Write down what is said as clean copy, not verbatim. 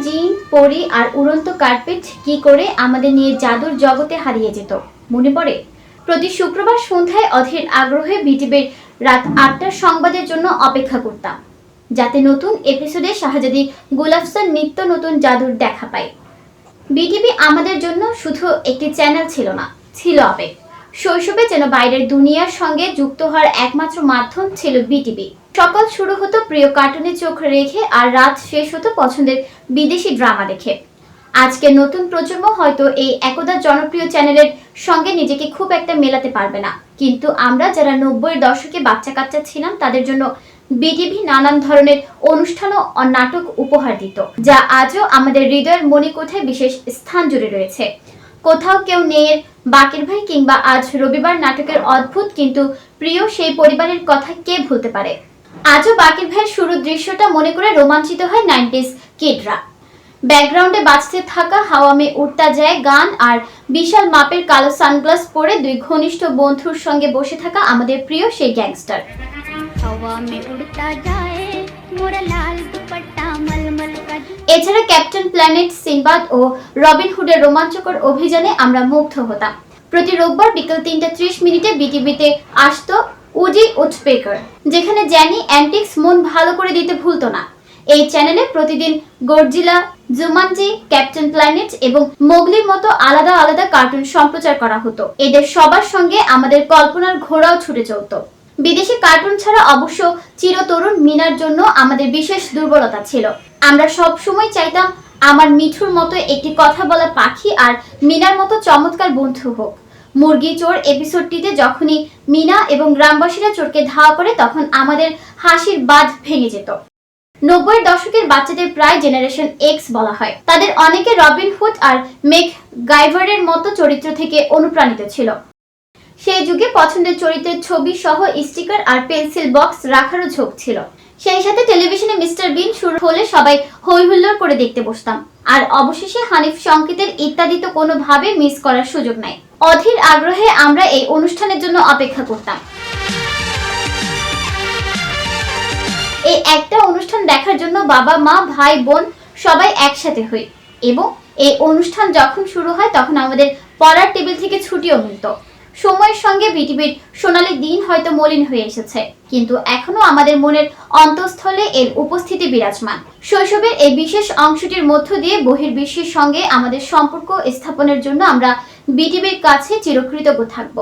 জিন, পরি আর উড়ন্ত কার্পেট কি করে আমাদের নিয়ে জাদুর জগতে হারিয়ে যেত মনে পড়ে? প্রতি শুক্রবার সন্ধ্যায় অধীর আগ্রহে বিটিভির রাত ৮টার সংবাদের জন্য অপেক্ষা করতাম, যাতে নতুন এপিসোডে শাহজাদি গুলাফসান নিত্য নতুন জাদুর দেখা পায়। বিটিভি আমাদের জন্য শুধু একটি চ্যানেল ছিল না, ছিল আবেগ। শৈশবে যেন বাইরের দুনিয়ার সঙ্গে যুক্ত হওয়ার একমাত্র মাধ্যম ছিল বিটিভি। সকাল শুরু হতো প্রিয় কার্টুনে চোখ রেখে, আর রাত শেষ হতো পছন্দের বিদেশি ড্রামা দেখে। আজকের নতুন প্রজন্ম হয়তো এই একদা জনপ্রিয় চ্যানেলের সঙ্গে নিজেকে খুব একটা মেলাতে পারবে না, কিন্তু আমরা যারা ৯০-এর দশকে বাচ্চা কাচ্চা ছিলাম তাদের জন্য বিটিভি নানান ধরনের অনুষ্ঠান ও নাটক উপহার দিত, যা আজও আমাদের হৃদয়ের মণিকোঠায় বিশেষ স্থান জুড়ে রয়েছে। কোথাও কেউ নেই, বাকের ভাই কিংবা আজ রবিবার নাটকের অদ্ভুত কিন্তু প্রিয় সেই পরিবারের কথা কে ভুলতে পারে। আজও বাকের ভাইয়ের শুরুর দৃশ্যটা মনে করে রোমাঞ্চিত হয় 90s কিডরা। ব্যাকগ্রাউন্ডে বাজতে থাকা হাওয়া মে উড়তা যায় গান, আর বিশাল মাপের কালো সানগ্লাস পরে দুই ঘনিষ্ঠ বন্ধুর সঙ্গে বসে থাকা আমাদের প্রিয় সেই গ্যাংস্টার। এছাড়া ক্যাপ্টেন প্ল্যানেট, সিনবাদ ও রবিন হুডের রোমাঞ্চকর অভিযানে আমরা মুগ্ধ হতাম। প্রতি রোববার বিকেল ৩:৩০ বিটিভিতে আসতো উডি উডপেকার, যেখানে জ্যানি অ্যান্টিক্স মন ভালো করে দিতে ভুলতো না। এই চ্যানেলে প্রতিদিন গডজিলা, জুমানজি, ক্যাপ্টেন প্ল্যানেট এবং মোগলির মতো আলাদা আলাদা কার্টুন সম্প্রচার করা হতো। এদের সবার সঙ্গে আমাদের কল্পনার ঘোড়াও ছুটে চলত। বিদেশি কার্টুন ছাড়া অবশ্য চিরতরুণ মিনার জন্য আমাদের বিশেষ দুর্বলতা ছিল। আমরা সব সময় চাইতাম আমার মিঠুর মতো একটি কথা বলা পাখি আর মিনার মতো চমৎকার বন্ধু হোক। মুরগি চোর এপিসোডটিতে যখনই মিনা এবং গ্রামবাসীরা চোরকে ধাওয়া করে, তখন আমাদের হাসির বাঁধ ভেঙে যেত। ৯০-এর দশকের বাচ্চাদের প্রায় জেনারেশন এক্স বলা হয়। তাদের অনেকে রবিন হুড আর মেক গাইভারের মতো চরিত্র থেকে অনুপ্রাণিত ছিল। সেই যুগে পছন্দের চরিত্রের ছবি সহ স্টিকার আর পেন্সিল বক্স রাখারও ঝোঁক ছিল। সেই সাথে টেলিভিশনে মিস্টার বিন শুরু হলে সবাই হই হুল্লোড় করে দেখতে বসতাম। আর অবশেষে হানিফ সংকেতের ইত্যাদি তো কোনোভাবে মিস করার সুযোগ নাই। অধীর আগ্রহে আমরা এই অনুষ্ঠানের জন্য অপেক্ষা করতাম। এই একটা অনুষ্ঠান দেখার জন্য বাবা, মা, ভাই, বোন সবাই একসাথে হই, এবং এই অনুষ্ঠান যখন শুরু হয় তখন আমাদের পড়ার টেবিল থেকে ছুটিও মিলত। সময়ের সঙ্গে বিটিভির সোনালী দিন হয়তো মলিন হয়ে এসেছে, কিন্তু এখনো আমাদের মনের অন্তঃস্থলে এর উপস্থিতি বিরাজমান। শৈশবের এই বিশেষ অংশটির মধ্য দিয়ে বহির্বিশ্বের সঙ্গে আমাদের সম্পর্ক স্থাপনের জন্য আমরা বিটিভির কাছে চিরকৃতজ্ঞ থাকব।